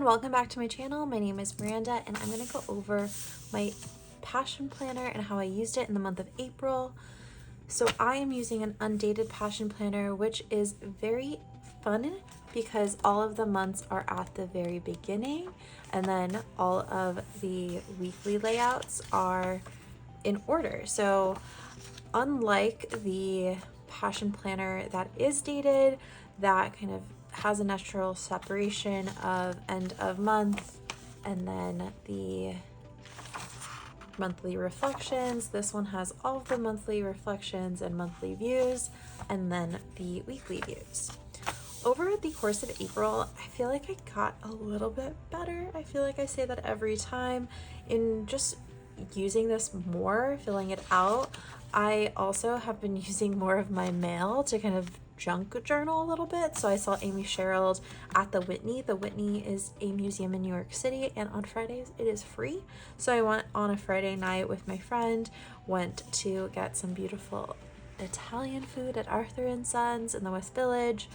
everyone, welcome back to my channel. My name is Miranda and I'm going to go over my passion planner and how I used it in the month of April. So I am using an Undated passion planner, which is very fun because all of the months are at the very beginning and then all of the weekly layouts are in order. So unlike the passion planner that is dated, that kind of has a natural separation of end of month and then the monthly reflections. This one has all of the monthly reflections and monthly views and then the weekly views. Over the course of April, I feel like I got a little bit better. I feel like I say that every time in just using this more, filling it out. I also have been using more of my mail to kind of junk journal a little bit. So I saw Amy Sherald at the Whitney. The Whitney is a museum in New York City and on Fridays it is free. So I went on a Friday night with my friend, went to get some beautiful Italian food at Arthur & Sons in the West Village.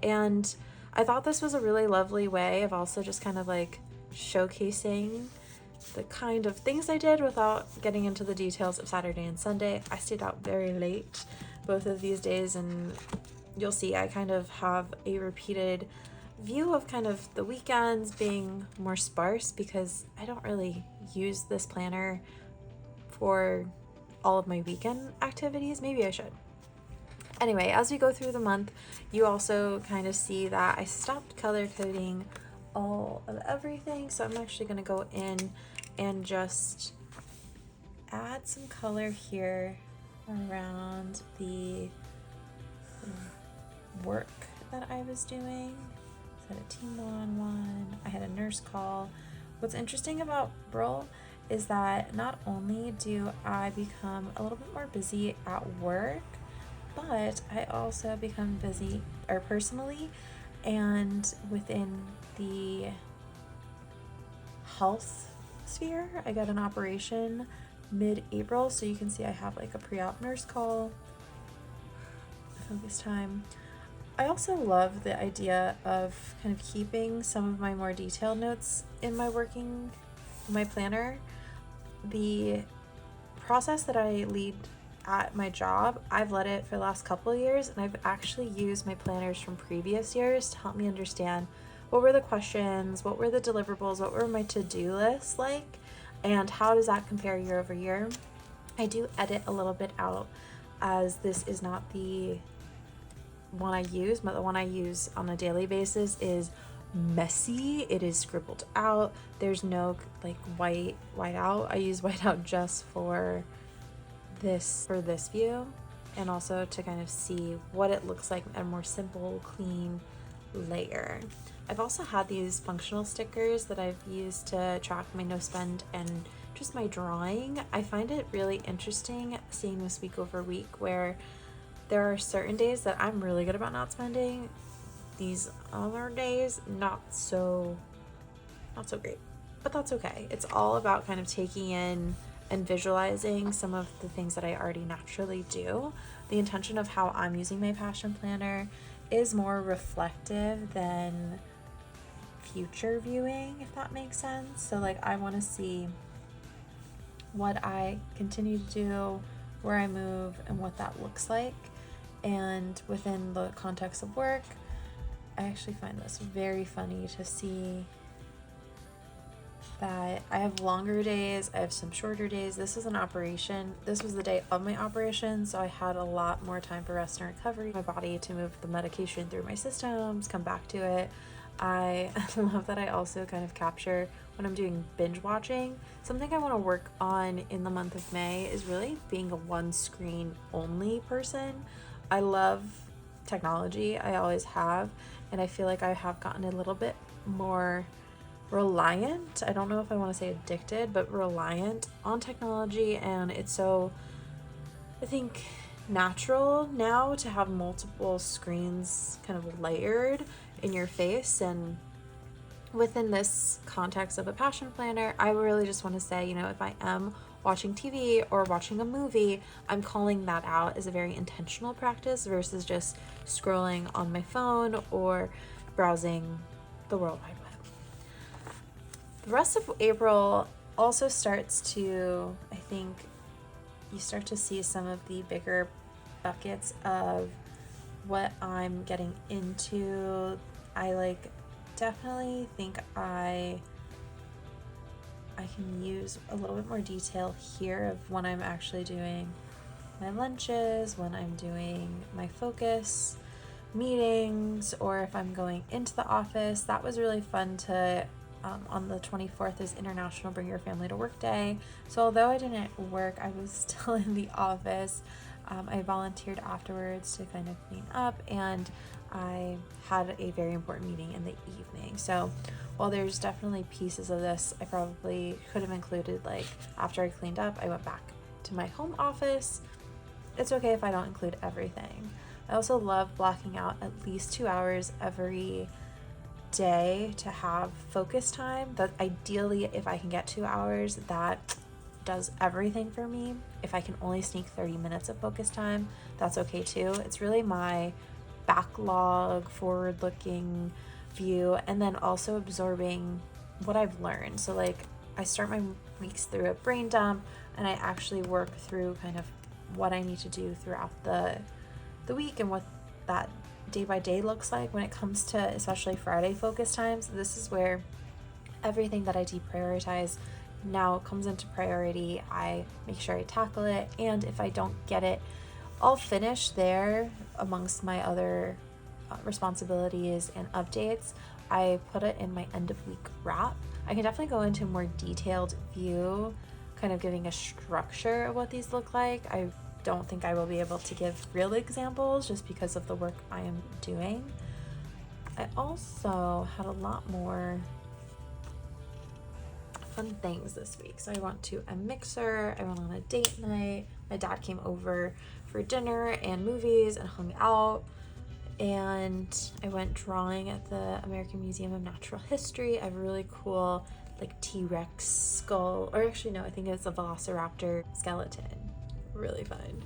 And I thought this was a really lovely way of also just kind of like showcasing the kind of things I did without getting into the details of Saturday and Sunday. I stayed out very late both of these days and you'll see I kind of have a repeated view of kind of the weekends being more sparse because I don't really use this planner for all of my weekend activities. Maybe I should. Anyway, as we go through the month, you also kind of see that I stopped color coding all of everything. So I'm actually going to go in and just add some color here around the work that I was doing. So I had a team one-on-one, I had a nurse call. What's interesting about Brill is that not only do I become a little bit more busy at work, but I also become busy personally and within the health sphere. I got an operation mid-April, so you can see I have like a pre-op nurse call, focus time. I also love the idea of kind of keeping some of my more detailed notes in my planner. The process that I lead at my job, I've led it for the last couple of years, and I've actually used my planners from previous years to help me understand what were the questions, what were the deliverables, what were my to-do lists like, and how does that compare year over year. I do edit a little bit out as this is not the one I use, but the one I use on a daily basis is messy. It is scribbled out. There's no like white out. I use white out just for this view and also to kind of see what it looks like a more simple, clean layer. I've also had these functional stickers that I've used to track my no spend and just my drawing. I find it really interesting seeing this week over week where there are certain days that I'm really good about not spending. These other days, not so great, but that's okay. It's all about kind of taking in and visualizing some of the things that I already naturally do. The intention of how I'm using my passion planner is more reflective than future viewing, if that makes sense. So like I want to see what I continue to do, where I move, and what that looks like. And within the context of work, I actually find this very funny to see that I have longer days, I have some shorter days. This is an operation. This was the day of my operation, so I had a lot more time for rest and recovery. My body to move the medication through my systems, come back to it. I love that I also kind of capture when I'm doing binge watching. Something I want to work on in the month of May is really being a one screen only person. I love technology, I always have, and I feel like I have gotten a little bit more reliant. I don't know if I want to say addicted, but reliant on technology, and it's so, I think, natural now to have multiple screens kind of layered in your face. And within this context of a passion planner, I really just want to say, you know, if I am watching TV or watching a movie, I'm calling that out as a very intentional practice versus just scrolling on my phone or browsing the World Wide Web. The rest of April also starts to, I think, you start to see some of the bigger buckets of what I'm getting into. I definitely think I can use a little bit more detail here of when I'm actually doing my lunches, when I'm doing my focus meetings, or if I'm going into the office. That was really fun to, on the 24th is International Bring Your Family to Work Day. So although I didn't work, I was still in the office. I volunteered afterwards to kind of clean up, and I had a very important meeting in the evening. So while there's definitely pieces of this I probably could have included, like after I cleaned up, I went back to my home office. It's okay if I don't include everything. I also love blocking out at least 2 hours every day to have focus time. But ideally, if I can get 2 hours, that does everything for me. If I can only sneak 30 minutes of focus time, that's okay too. It's really my backlog, forward-looking view, and then also absorbing what I've learned. So like I start my weeks through a brain dump, and I actually work through kind of what I need to do throughout the week and what that day by day looks like when it comes to especially Friday focus times. This is where everything that I deprioritize now comes into priority. I make sure I tackle it, and if I don't get it all finished there amongst my other responsibilities and updates, I put it in my end of week wrap. I can definitely go into a more detailed view, kind of giving a structure of what these look like. I don't think I will be able to give real examples just because of the work I am doing. I also had a lot more fun things this week. So I went to a mixer, I went on a date night, my dad came over for dinner and movies and hung out, and I went drawing at the American Museum of Natural History. I have a really cool like T-Rex skull, or actually no, I think it's a Velociraptor skeleton. Really fun.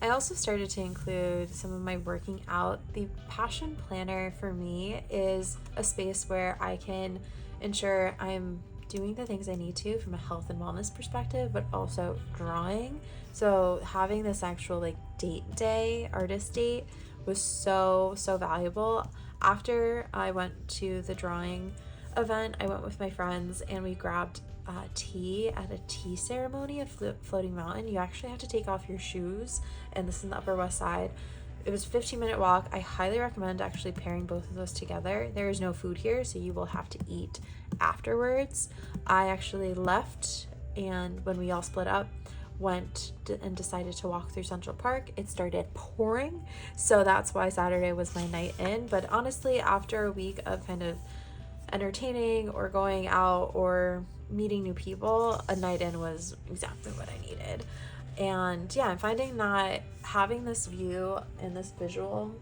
I also started to include some of my working out. The Passion Planner for me is a space where I can ensure I'm doing the things I need to from a health and wellness perspective, but also drawing. So having this actual like date day, artist date, was so valuable. After I went to the drawing event, I went with my friends and we grabbed tea at a tea ceremony at Floating Mountain. You actually have to take off your shoes, and this is in the Upper West Side. It was a 15-minute walk. I highly recommend actually pairing both of those together. There is no food here, so you will have to eat afterwards. I actually left, and when we all split up, went and decided to walk through Central Park. It started pouring, so that's why Saturday was my night in. But honestly, after a week of kind of entertaining or going out or meeting new people, a night in was exactly what I needed. And yeah, I'm finding that having this view and this visual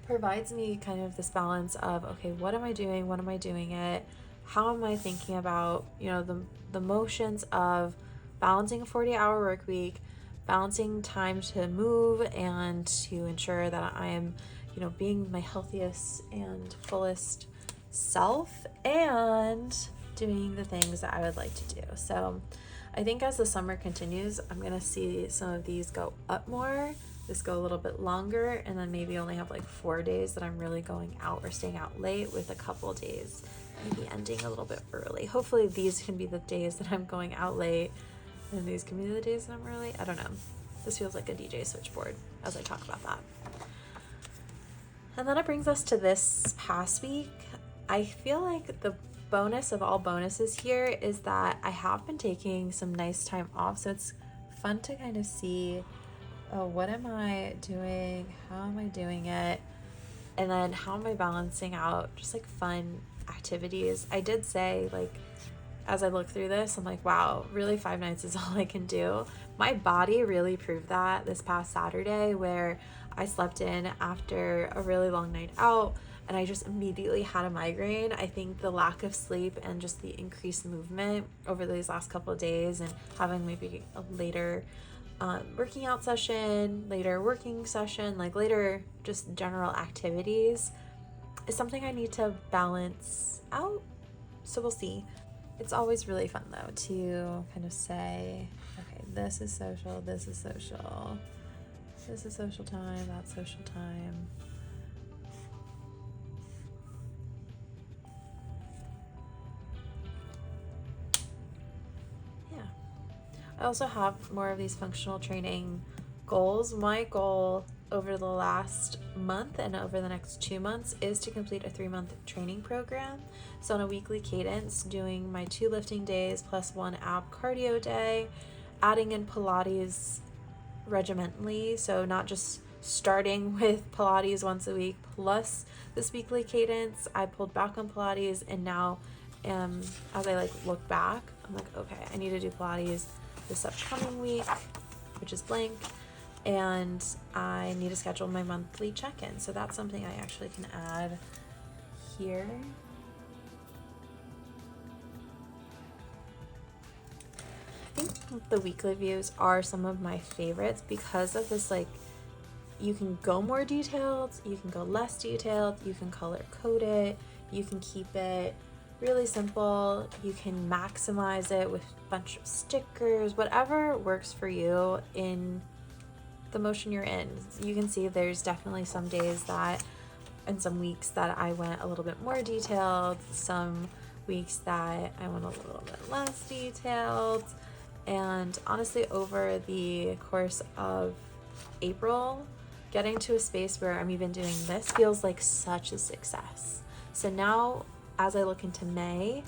provides me kind of this balance of, okay, what am I doing? When am I doing it? How am I thinking about, the motions of balancing a 40-hour work week, balancing time to move and to ensure that I am, being my healthiest and fullest self, and doing the things that I would like to do. So I think as the summer continues, I'm gonna see some of these go up more, this go a little bit longer, and then maybe only have like 4 days that I'm really going out or staying out late, with a couple days maybe ending a little bit early. Hopefully these can be the days that I'm going out late, and these can be the days that I'm early. I don't know. This feels like a DJ switchboard as I talk about that. And then it brings us to this past week. I feel like the bonus of all bonuses here is that I have been taking some nice time off, so it's fun to kind of see, what am I doing, how am I doing it, and then how am I balancing out just like fun activities. I did say, like, as I look through this, I'm like, wow, really 5 nights is all I can do. My body really proved that this past Saturday, where I slept in after a really long night out and I just immediately had a migraine. I think the lack of sleep and just the increased movement over these last couple of days, and having maybe a later working out session, later working session, like later just general activities, is something I need to balance out. So we'll see. It's always really fun though to kind of say, okay, this is social, this is social, this is social time, that's social time. Yeah. I also have more of these functional training goals. My goal over the last month and over the next 2 months is to complete a 3-month training program. So on a weekly cadence, doing my 2 lifting days plus 1 ab cardio day, adding in Pilates regimentally, so not just starting with Pilates once a week plus this weekly cadence. I pulled back on Pilates, and now as I look back, I'm like, okay, I need to do Pilates this upcoming week, which is blank, and I need to schedule my monthly check-in. So that's something I actually can add here. I think the weekly views are some of my favorites because of this, you can go more detailed, you can go less detailed, you can color code it, you can keep it really simple, you can maximize it with a bunch of stickers, whatever works for you in the motion you're in. You can see there's definitely some days that, and some weeks that I went a little bit more detailed, some weeks that I went a little bit less detailed. And honestly, over the course of April, getting to a space where I'm even doing this feels like such a success. So now, as I look into May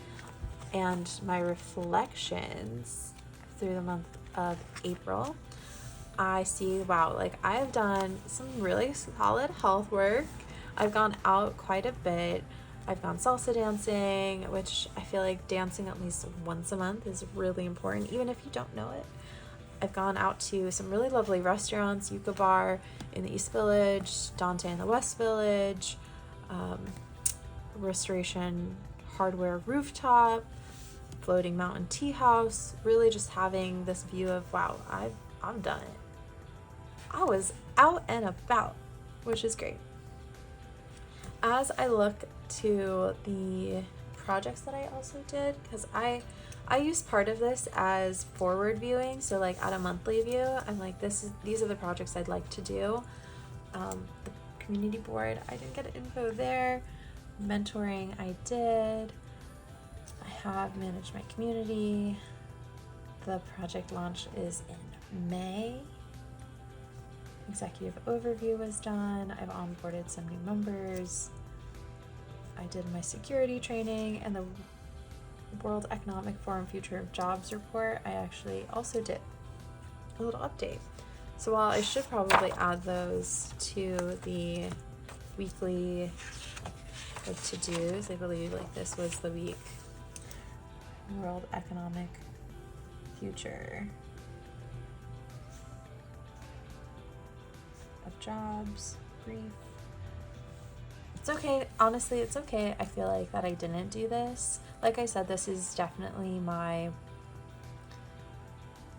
and my reflections through the month of April, I see, wow, I have done some really solid health work. I've gone out quite a bit. I've gone salsa dancing, which I feel like dancing at least once a month is really important, even if you don't know it. I've gone out to some really lovely restaurants, Yucca Bar in the East Village, Dante in the West Village, Restoration Hardware Rooftop, Floating Mountain Tea House, really just having this view of, wow, I've done it. I was out and about, which is great. As I look to the projects that I also did, because I use part of this as forward viewing, so at a monthly view, I'm like, these are the projects I'd like to do. The community board, I didn't get info there. Mentoring, I did. I have managed my community. The project launch is in May. Executive overview was done. I've onboarded some new members. I did my security training, and the World Economic Forum Future of Jobs report, I actually also did a little update. So while I should probably add those to the weekly to-dos, I believe this was the week World Economic Future of Jobs brief. It's okay, honestly, it's okay. I feel like that I didn't do this. Like I said, this is definitely my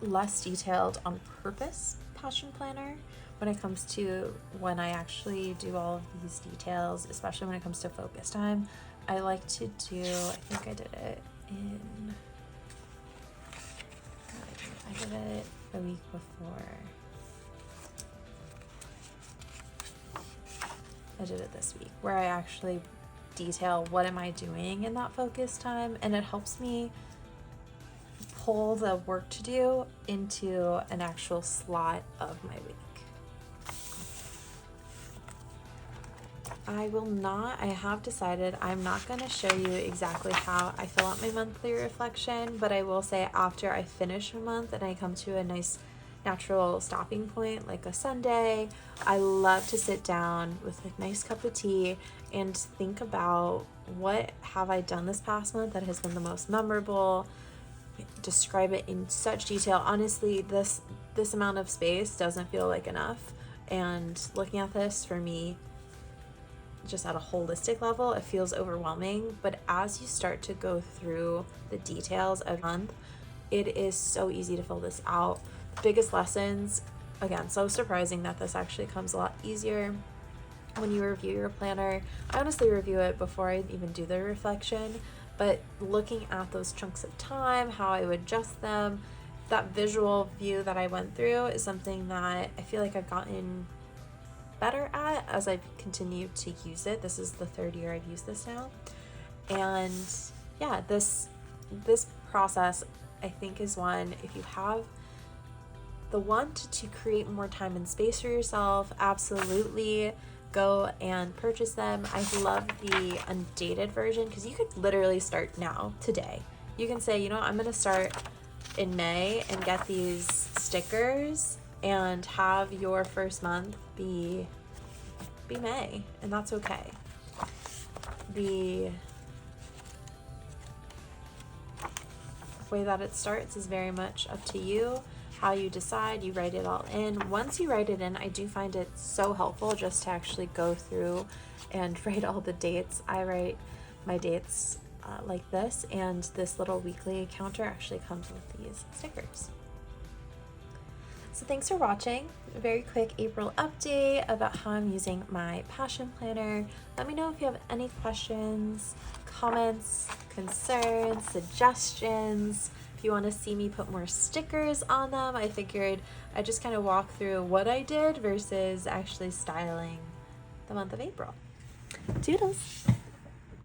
less detailed on purpose passion planner when it comes to when I actually do all of these details, especially when it comes to focus time. I like to do, I think I did it in, I did it the week before. I did it this week, where I actually detail what am I doing in that focus time, and it helps me pull the work to do into an actual slot of my week. I have decided I'm not going to show you exactly how I fill out my monthly reflection, but I will say after I finish a month and I come to a nice natural stopping point, like a Sunday, I love to sit down with a nice cup of tea and think about what have I done this past month that has been the most memorable, describe it in such detail. Honestly, this amount of space doesn't feel like enough, and looking at this for me just at a holistic level, it feels overwhelming. But as you start to go through the details of a month, it is so easy to fill this out. Biggest lessons, again, so surprising that this actually comes a lot easier when you review your planner. I honestly review it before I even do the reflection, but looking at those chunks of time, how I would adjust them, that visual view that I went through is something that I feel like I've gotten better at as I've continued to use it. This is the 3rd year I've used this now. And yeah, this process I think is one, if you have the want to create more time and space for yourself, absolutely go and purchase them. I love the Undated version because you could literally start now, today. You can say, you know, I'm gonna start in May and get these stickers and have your first month be May, and that's okay. The way that it starts is very much up to you, how you decide. You write it all in. Once you write it in, I do find it so helpful just to actually go through and write all the dates. I write my dates like this, and this little weekly counter actually comes with these stickers. So thanks for watching. A very quick April update about how I'm using my passion planner. Let me know if you have any questions, comments, concerns, suggestions. If you want to see me put more stickers on them, I figured I'd just kind of walk through what I did versus actually styling the month of April. Toodles!